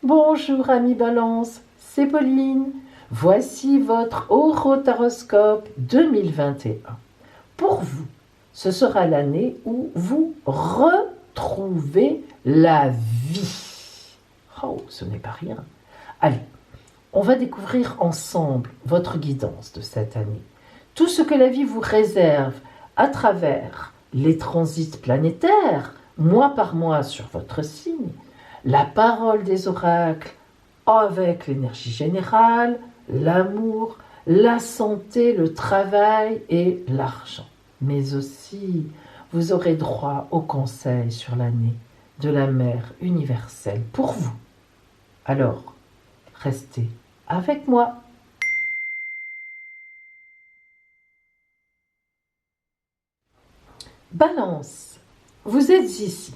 Bonjour amis Balance, c'est Pauline. Voici votre horoscope 2021. Pour vous, ce sera l'année où vous retrouvez la vie. Oh, ce n'est pas rien. Allez, on va découvrir ensemble votre guidance de cette année. Tout ce que la vie vous réserve à travers les transits planétaires, mois par mois sur votre signe, la parole des oracles avec l'énergie générale, l'amour, la santé, le travail et l'argent. Mais aussi, vous aurez droit au conseil sur l'année de la mère universelle pour vous. Alors, restez avec moi. Balance, vous êtes ici.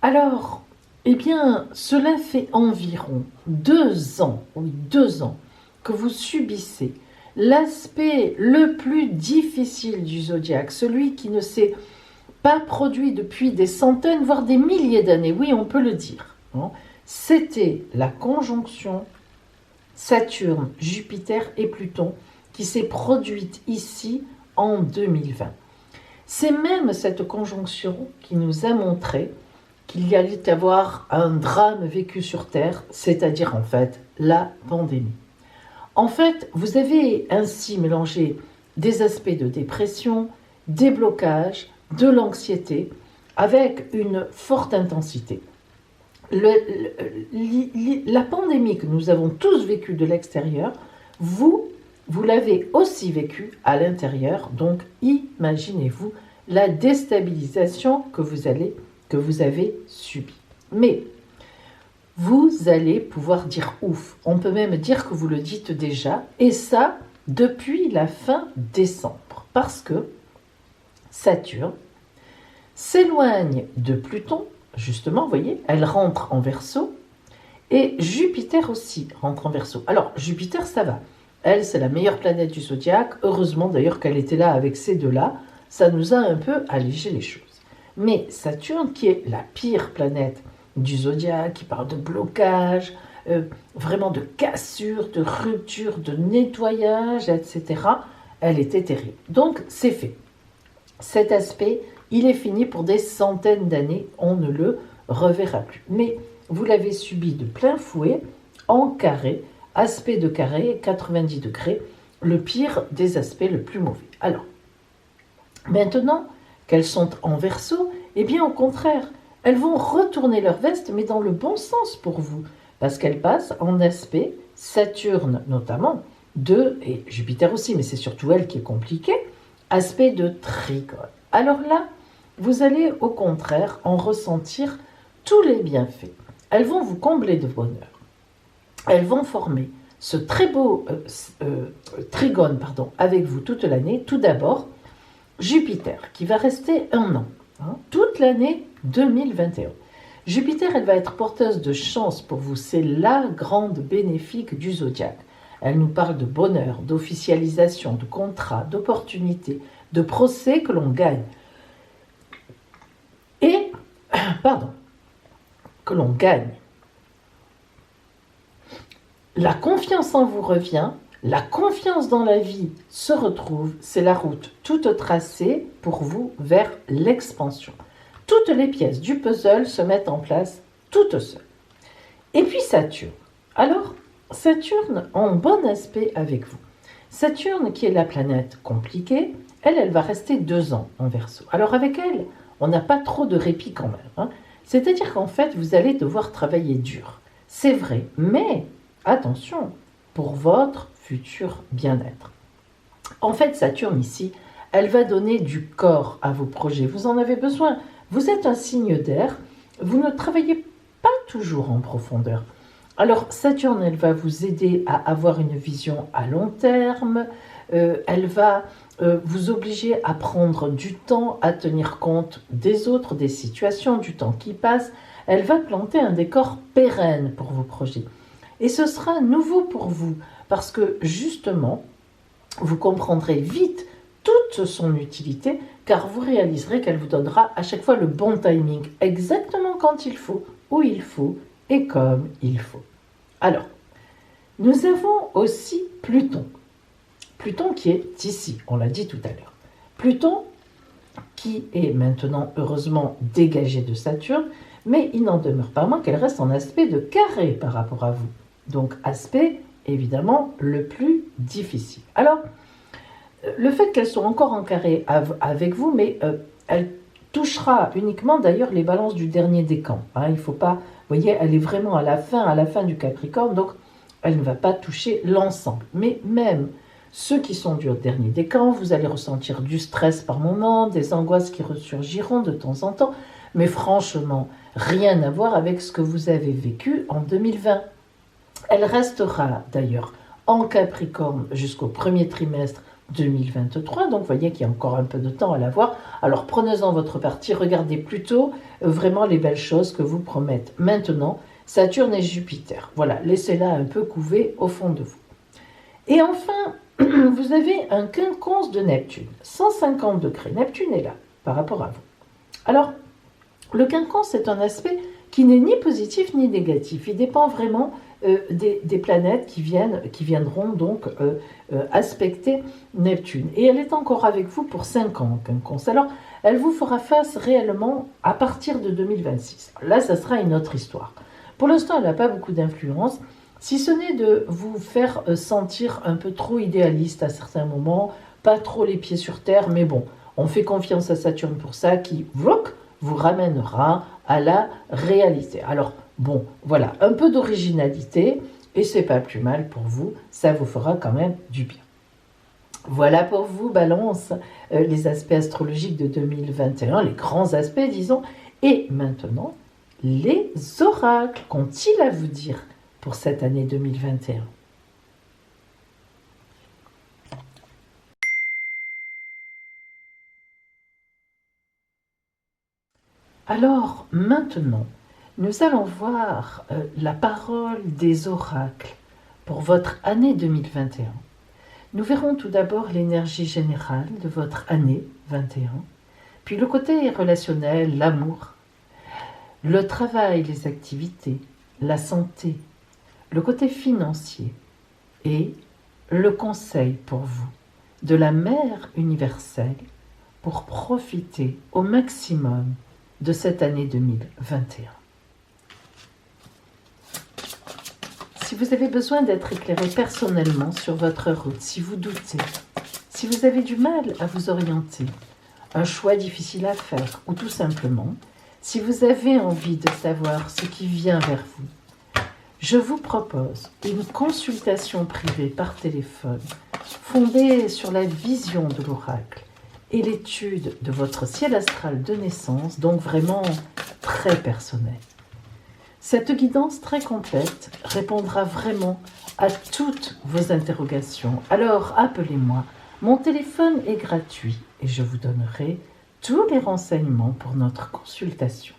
Alors, eh bien, cela fait environ 2 ans, oui, 2 ans, que vous subissez l'aspect le plus difficile du zodiaque, celui qui ne s'est pas produit depuis des centaines, voire des milliers d'années, oui, on peut le dire. C'était la conjonction Saturne, Jupiter et Pluton qui s'est produite ici en 2020. C'est même cette conjonction qui nous a montré qu'il y allait y avoir un drame vécu sur Terre, c'est-à-dire en fait la pandémie. En fait, vous avez ainsi mélangé des aspects de dépression, des blocages, de l'anxiété, avec une forte intensité. La pandémie que nous avons tous vécue de l'extérieur, vous l'avez aussi vécue à l'intérieur, donc imaginez-vous la déstabilisation que vous avez subie. Mais vous allez pouvoir dire ouf. On peut même dire que vous le dites déjà, et ça depuis la fin décembre, parce que Saturne s'éloigne de Pluton, justement, vous voyez, elle rentre en Verseau, et Jupiter aussi rentre en Verseau. Alors, Jupiter, ça va. Elle, c'est la meilleure planète du zodiaque. Heureusement d'ailleurs qu'elle était là avec ces deux-là. Ça nous a un peu allégé les choses. Mais Saturne, qui est la pire planète du zodiaque, qui parle de blocage, vraiment de cassure, de rupture, de nettoyage, etc., elle était terrible. Donc, c'est fait. Cet aspect, il est fini pour des centaines d'années, on ne le reverra plus. Mais vous l'avez subi de plein fouet, en carré, aspect de carré, 90 degrés, le pire des aspects, le plus mauvais. Alors, maintenant qu'elles sont en Verseau, eh bien au contraire, elles vont retourner leur veste, mais dans le bon sens pour vous, parce qu'elles passent en aspect, Saturne notamment, et Jupiter aussi, mais c'est surtout elle qui est compliquée, aspect de Trigone. Alors là, vous allez au contraire en ressentir tous les bienfaits. Elles vont vous combler de bonheur. Elles vont former ce très beau trigone avec vous toute l'année. Tout d'abord, Jupiter, qui va rester 1 an, toute l'année 2021. Jupiter, elle va être porteuse de chance pour vous. C'est la grande bénéfique du zodiaque. Elle nous parle de bonheur, d'officialisation, de contrat, d'opportunités, de procès que l'on gagne. Que l'on gagne. La confiance en vous revient, la confiance dans la vie se retrouve, c'est la route toute tracée pour vous vers l'expansion. Toutes les pièces du puzzle se mettent en place toutes seules. Et puis Saturne. Alors, Saturne en bon aspect avec vous. Saturne, qui est la planète compliquée, elle va rester 2 ans en Verseau. Alors avec elle, on n'a pas trop de répit quand même. C'est-à-dire qu'en fait, vous allez devoir travailler dur. C'est vrai, mais attention, pour votre futur bien-être. En fait, Saturne ici, elle va donner du corps à vos projets. Vous en avez besoin. Vous êtes un signe d'air. Vous ne travaillez pas toujours en profondeur. Alors, Saturne, elle va vous aider à avoir une vision à long terme. Elle va vous obliger à prendre du temps, à tenir compte des autres, des situations, du temps qui passe. Elle va planter un décor pérenne pour vos projets. Et ce sera nouveau pour vous, parce que justement, vous comprendrez vite toute son utilité, car vous réaliserez qu'elle vous donnera à chaque fois le bon timing, exactement quand il faut, où il faut, et comme il faut. Alors, nous avons aussi Pluton. Pluton qui est ici, on l'a dit tout à l'heure. Pluton qui est maintenant heureusement dégagé de Saturne, mais il n'en demeure pas moins qu'elle reste en aspect de carré par rapport à vous. Donc aspect évidemment le plus difficile. Alors, le fait qu'elle soit encore en carré avec vous, mais elle touchera uniquement d'ailleurs les balances du dernier décan. Hein, il ne faut pas, vous voyez, elle est vraiment à la fin du Capricorne, donc elle ne va pas toucher l'ensemble. Mais même ceux qui sont du dernier décan, vous allez ressentir du stress par moment, des angoisses qui ressurgiront de temps en temps, mais franchement, rien à voir avec ce que vous avez vécu en 2020. Elle restera d'ailleurs en Capricorne jusqu'au premier trimestre 2023, donc vous voyez qu'il y a encore un peu de temps à la voir. Alors prenez-en votre parti, regardez plutôt vraiment les belles choses que vous promettent maintenant Saturne et Jupiter. Voilà, laissez-la un peu couver au fond de vous. Et enfin, vous avez un quinconce de Neptune, 150 degrés. Neptune est là par rapport à vous. Alors, le quinconce est un aspect qui n'est ni positif ni négatif. Il dépend vraiment des planètes qui viendront donc aspecter Neptune. Et elle est encore avec vous pour 5 ans, quinconce. Alors, elle vous fera face réellement à partir de 2026. Là, ça sera une autre histoire. Pour l'instant, elle n'a pas beaucoup d'influence, si ce n'est de vous faire sentir un peu trop idéaliste à certains moments, pas trop les pieds sur terre, mais bon, on fait confiance à Saturne pour ça, qui vous ramènera à la réalité. Alors, bon, voilà, un peu d'originalité, et c'est pas plus mal pour vous, ça vous fera quand même du bien. Voilà pour vous, Balance, les aspects astrologiques de 2021, les grands aspects, disons, et maintenant, les oracles, qu'ont-ils à vous dire pour cette année 2021 ? Alors, maintenant, nous allons voir la parole des oracles pour votre année 2021. Nous verrons tout d'abord l'énergie générale de votre année 21, puis le côté relationnel, l'amour, le travail, les activités, la santé, le côté financier et le conseil pour vous de la mère universelle pour profiter au maximum de cette année 2021. Si vous avez besoin d'être éclairé personnellement sur votre route, si vous doutez, si vous avez du mal à vous orienter, un choix difficile à faire ou tout simplement, si vous avez envie de savoir ce qui vient vers vous, je vous propose une consultation privée par téléphone fondée sur la vision de l'oracle et l'étude de votre ciel astral de naissance, donc vraiment très personnel. Cette guidance très complète répondra vraiment à toutes vos interrogations. Alors appelez-moi, mon téléphone est gratuit et je vous donnerai tous les renseignements pour notre consultation.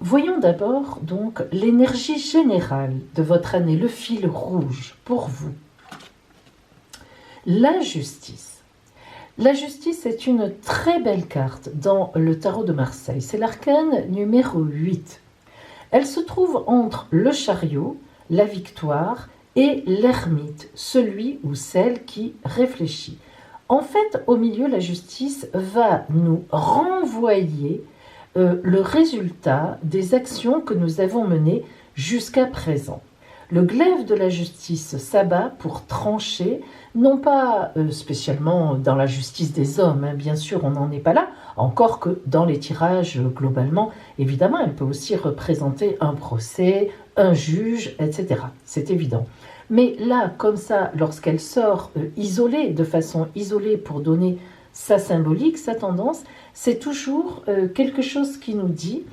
Voyons d'abord donc l'énergie générale de votre année, le fil rouge pour vous. La justice. La justice est une très belle carte dans le tarot de Marseille. C'est l'arcane numéro 8. Elle se trouve entre le chariot, la victoire et l'ermite, celui ou celle qui réfléchit. En fait, au milieu, la justice va nous renvoyer le résultat des actions que nous avons menées jusqu'à présent. Le glaive de la justice s'abat pour trancher, non pas spécialement dans la justice des hommes, bien sûr on n'en est pas là, encore que dans les tirages globalement, évidemment elle peut aussi représenter un procès, un juge, etc. C'est évident. Mais là, comme ça, lorsqu'elle sort isolée, de façon isolée pour donner sa symbolique, sa tendance, c'est toujours quelque chose qui nous dit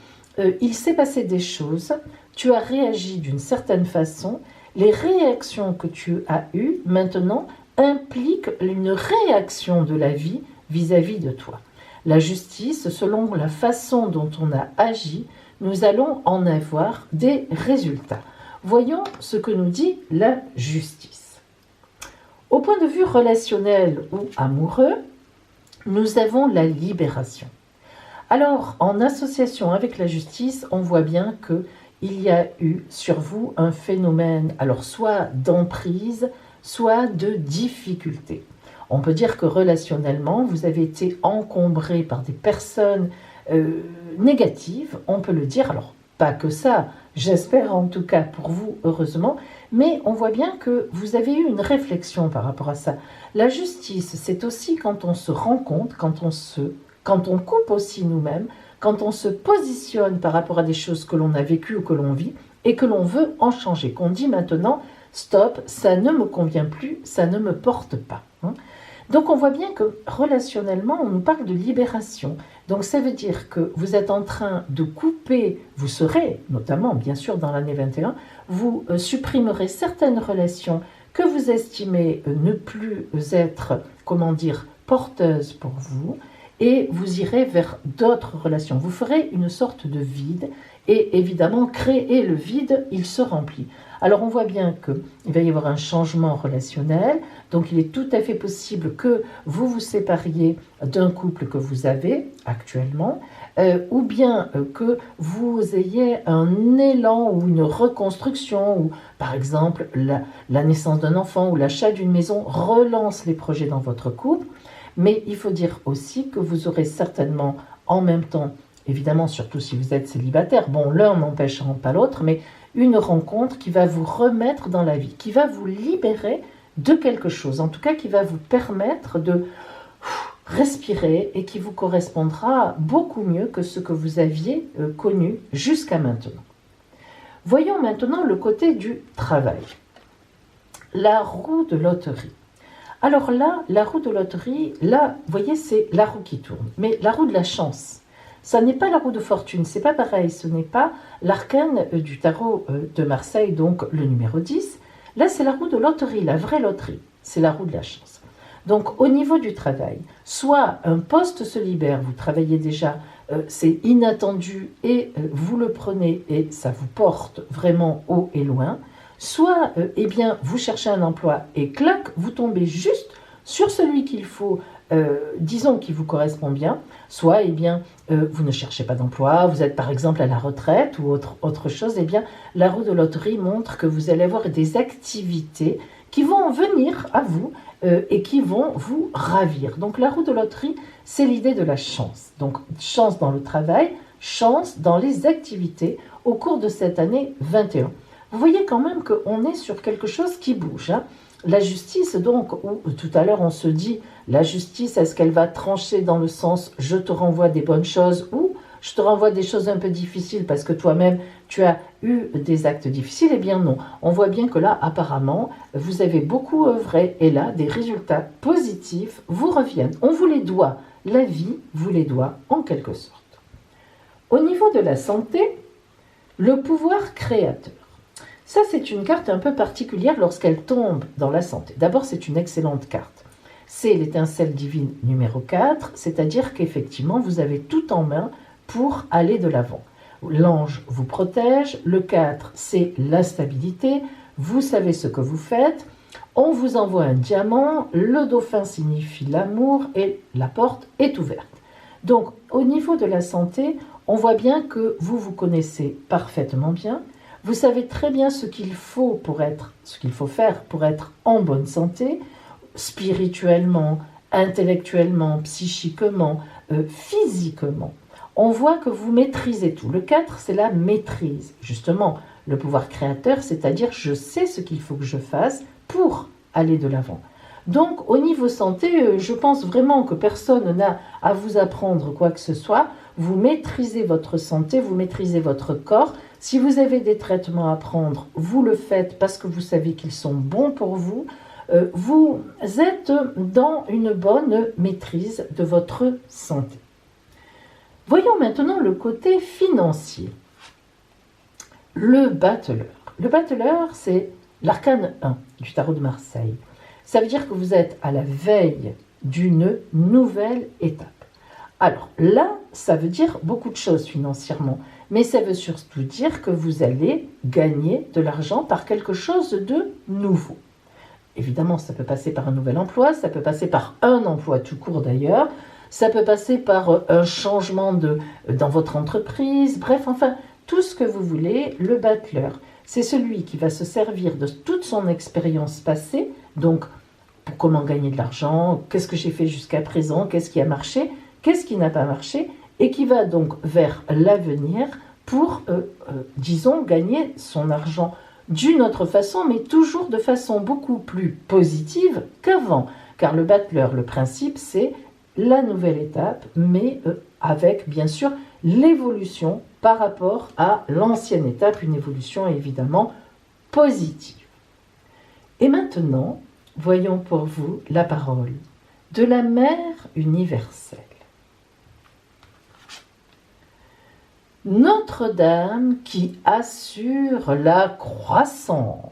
il s'est passé des choses, tu as réagi d'une certaine façon, les réactions que tu as eues maintenant impliquent une réaction de la vie vis-à-vis de toi. La justice, selon la façon dont on a agi, nous allons en avoir des résultats. Voyons ce que nous dit la justice. Au point de vue relationnel ou amoureux, nous avons la libération. Alors, en association avec la justice, on voit bien qu'il y a eu sur vous un phénomène, alors soit d'emprise, soit de difficulté. On peut dire que relationnellement, vous avez été encombré par des personnes négatives, on peut le dire, alors pas que ça, j'espère en tout cas pour vous, heureusement, mais on voit bien que vous avez eu une réflexion par rapport à ça. La justice, c'est aussi quand on se rend compte, quand on coupe aussi nous-mêmes, quand on se positionne par rapport à des choses que l'on a vécues ou que l'on vit, et que l'on veut en changer, qu'on dit maintenant, stop, ça ne me convient plus, ça ne me porte pas. Donc on voit bien que relationnellement, on nous parle de libération. Donc ça veut dire que vous êtes en train de couper, vous serez, notamment bien sûr dans l'année 21, vous supprimerez certaines relations que vous estimez ne plus être, porteuses pour vous, et vous irez vers d'autres relations. Vous ferez une sorte de vide, et évidemment, créer le vide, il se remplit. Alors on voit bien qu'il va y avoir un changement relationnel, donc il est tout à fait possible que vous vous sépariez d'un couple que vous avez actuellement, ou bien que vous ayez un élan ou une reconstruction, ou par exemple la naissance d'un enfant ou l'achat d'une maison relance les projets dans votre couple, mais il faut dire aussi que vous aurez certainement en même temps, évidemment surtout si vous êtes célibataire, bon l'un n'empêchant pas l'autre, mais une rencontre qui va vous remettre dans la vie, qui va vous libérer de quelque chose, en tout cas qui va vous permettre de respirer et qui vous correspondra beaucoup mieux que ce que vous aviez connu jusqu'à maintenant. Voyons maintenant le côté du travail. La roue de loterie. Alors là, la roue de loterie, là, vous voyez, c'est la roue qui tourne, mais la roue de la chance. Ça n'est pas la roue de fortune, c'est pas pareil, ce n'est pas l'arcane du tarot de Marseille, donc le numéro 10. Là, c'est la roue de loterie, la vraie loterie, c'est la roue de la chance. Donc, au niveau du travail, soit un poste se libère, vous travaillez déjà, c'est inattendu et vous le prenez et ça vous porte vraiment haut et loin, soit, eh bien, vous cherchez un emploi et clac, vous tombez juste sur celui qu'il faut, disons, qui vous correspond bien, soit, eh bien, vous ne cherchez pas d'emploi, vous êtes par exemple à la retraite ou autre chose, eh bien, la roue de loterie montre que vous allez avoir des activités qui vont venir à vous et qui vont vous ravir. Donc, la roue de loterie, c'est l'idée de la chance. Donc, chance dans le travail, chance dans les activités au cours de cette année 21. Vous voyez quand même qu'on est sur quelque chose qui bouge. La justice, donc, où tout à l'heure on se dit, la justice, est-ce qu'elle va trancher dans le sens je te renvoie des bonnes choses ou je te renvoie des choses un peu difficiles parce que toi-même tu as eu des actes difficiles? Eh bien non, on voit bien que là apparemment vous avez beaucoup œuvré et là des résultats positifs vous reviennent. On vous les doit, la vie vous les doit en quelque sorte. Au niveau de la santé, le pouvoir créateur. Ça, c'est une carte un peu particulière lorsqu'elle tombe dans la santé. D'abord, c'est une excellente carte. C'est l'étincelle divine numéro 4, c'est-à-dire qu'effectivement, vous avez tout en main pour aller de l'avant. L'ange vous protège, le 4, c'est la stabilité, vous savez ce que vous faites, on vous envoie un diamant, le dauphin signifie l'amour et la porte est ouverte. Donc, au niveau de la santé, on voit bien que vous vous connaissez parfaitement bien. Vous savez très bien ce qu'il faut faire pour être en bonne santé, spirituellement, intellectuellement, psychiquement, physiquement. On voit que vous maîtrisez tout. Le 4, c'est la maîtrise. Justement, le pouvoir créateur, c'est-à-dire je sais ce qu'il faut que je fasse pour aller de l'avant. Donc, au niveau santé, je pense vraiment que personne n'a à vous apprendre quoi que ce soit. Vous maîtrisez votre santé, vous maîtrisez votre corps. Si vous avez des traitements à prendre, vous le faites parce que vous savez qu'ils sont bons pour vous. Vous êtes dans une bonne maîtrise de votre santé. Voyons maintenant le côté financier. Le battleur. Le battleur, c'est l'arcane 1 du tarot de Marseille. Ça veut dire que vous êtes à la veille d'une nouvelle étape. Alors là, ça veut dire beaucoup de choses financièrement, mais ça veut surtout dire que vous allez gagner de l'argent par quelque chose de nouveau. Évidemment, ça peut passer par un nouvel emploi, ça peut passer par un emploi tout court d'ailleurs, ça peut passer par un changement dans votre entreprise, bref, enfin, tout ce que vous voulez. Le battleur, c'est celui qui va se servir de toute son expérience passée, donc pour comment gagner de l'argent, qu'est-ce que j'ai fait jusqu'à présent, qu'est-ce qui a marché, qu'est-ce qui n'a pas marché, et qui va donc vers l'avenir pour, disons, gagner son argent d'une autre façon, mais toujours de façon beaucoup plus positive qu'avant. Car le battleur, le principe, c'est la nouvelle étape, mais avec bien sûr l'évolution par rapport à l'ancienne étape, une évolution évidemment positive. Et maintenant, voyons pour vous la parole de la Mère universelle. Notre-Dame qui assure la croissance.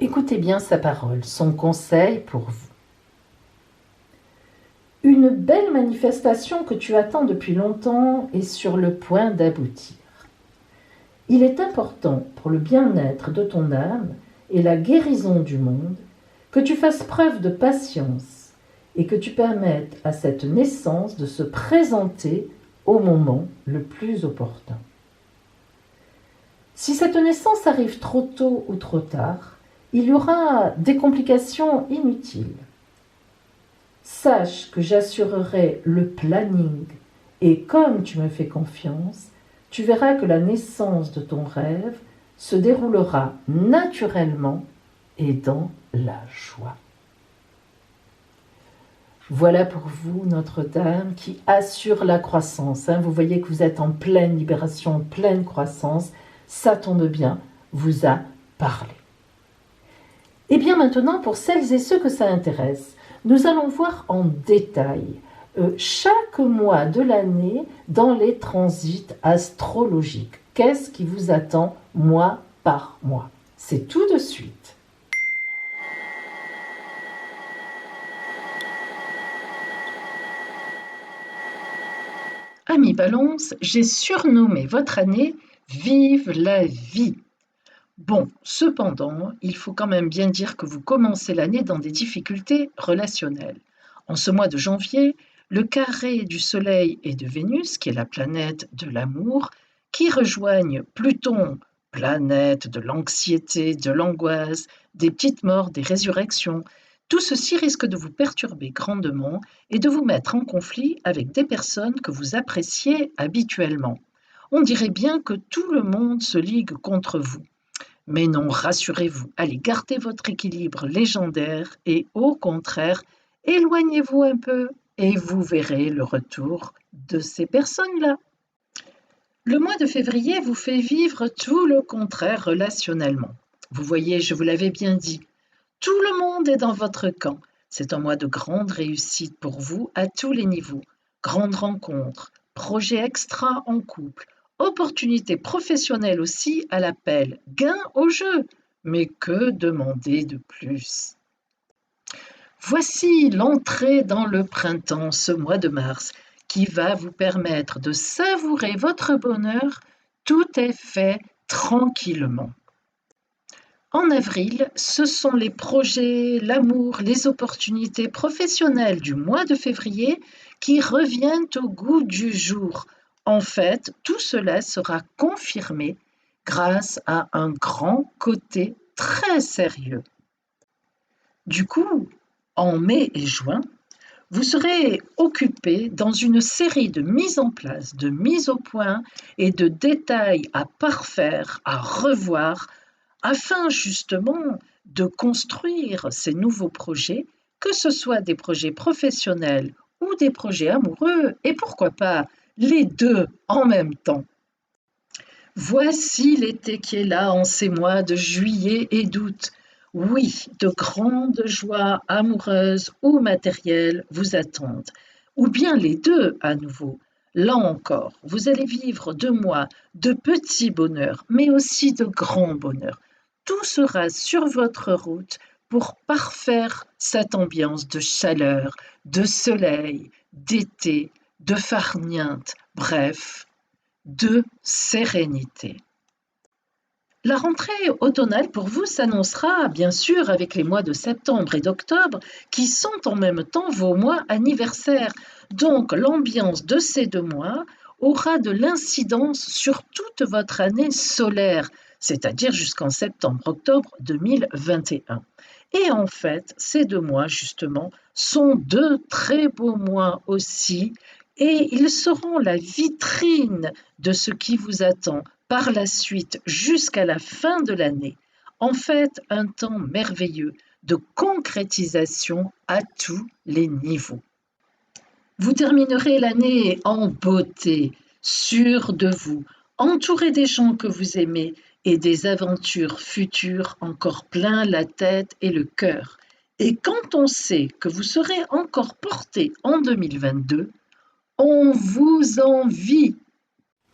Écoutez bien sa parole, son conseil pour vous. Une belle manifestation que tu attends depuis longtemps est sur le point d'aboutir. Il est important pour le bien-être de ton âme et la guérison du monde que tu fasses preuve de patience et que tu permettes à cette naissance de se présenter au moment le plus opportun. Si cette naissance arrive trop tôt ou trop tard, il y aura des complications inutiles. Sache que j'assurerai le planning et comme tu me fais confiance, tu verras que la naissance de ton rêve se déroulera naturellement et dans la joie. Voilà pour vous Notre-Dame qui assure la croissance. Vous voyez que vous êtes en pleine libération, en pleine croissance. Ça tombe bien, vous a parlé. Et bien maintenant, pour celles et ceux que ça intéresse, nous allons voir en détail chaque mois de l'année dans les transits astrologiques. Qu'est-ce qui vous attend mois par mois? C'est tout de suite. Amis Balance, j'ai surnommé votre année « Vive la vie ». Bon, cependant, il faut quand même bien dire que vous commencez l'année dans des difficultés relationnelles. En ce mois de janvier, le carré du Soleil et de Vénus, qui est la planète de l'amour, qui rejoignent Pluton, planète de l'anxiété, de l'angoisse, des petites morts, des résurrections, tout ceci risque de vous perturber grandement et de vous mettre en conflit avec des personnes que vous appréciez habituellement. On dirait bien que tout le monde se ligue contre vous. Mais non, rassurez-vous, allez garder votre équilibre légendaire et au contraire, éloignez-vous un peu et vous verrez le retour de ces personnes-là. Le mois de février vous fait vivre tout le contraire relationnellement. Vous voyez, je vous l'avais bien dit, tout le monde est dans votre camp. C'est un mois de grande réussite pour vous à tous les niveaux. Grandes rencontres, projets extra en couple, opportunités professionnelles aussi à l'appel, gain au jeu. Mais que demander de plus? Voici l'entrée dans le printemps, ce mois de mars, qui va vous permettre de savourer votre bonheur. Tout est fait tranquillement. En avril, ce sont les projets, l'amour, les opportunités professionnelles du mois de février qui reviennent au goût du jour. En fait, tout cela sera confirmé grâce à un grand côté très sérieux. Du coup, en mai et juin, vous serez occupé dans une série de mises en place, de mises au point et de détails à parfaire, à revoir, afin justement de construire ces nouveaux projets, que ce soit des projets professionnels ou des projets amoureux, et pourquoi pas les deux en même temps. Voici l'été qui est là en ces mois de juillet et d'août. Oui, de grandes joies amoureuses ou matérielles vous attendent, ou bien les deux à nouveau. Là encore, vous allez vivre 2 mois de petits bonheurs, mais aussi de grands bonheurs. Tout sera sur votre route pour parfaire cette ambiance de chaleur, de soleil, d'été, de farniente, bref, de sérénité. La rentrée automnale pour vous s'annoncera bien sûr avec les mois de septembre et d'octobre qui sont en même temps vos mois anniversaires. Donc l'ambiance de ces 2 mois aura de l'incidence sur toute votre année solaire, c'est-à-dire jusqu'en septembre-octobre 2021. Et en fait, ces 2 mois justement sont de très beaux mois aussi et ils seront la vitrine de ce qui vous attend par la suite jusqu'à la fin de l'année, en fait un temps merveilleux de concrétisation à tous les niveaux. Vous terminerez l'année en beauté, sûr de vous, entouré des gens que vous aimez et des aventures futures encore plein la tête et le cœur. Et quand on sait que vous serez encore porté en 2022, on vous envie.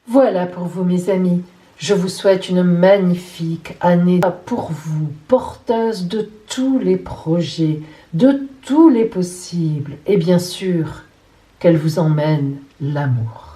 Voilà pour vous, mes amis. Je vous souhaite une magnifique année pour vous, porteuse de tous les projets, de tous les possibles, et bien sûr, qu'elle vous emmène l'amour.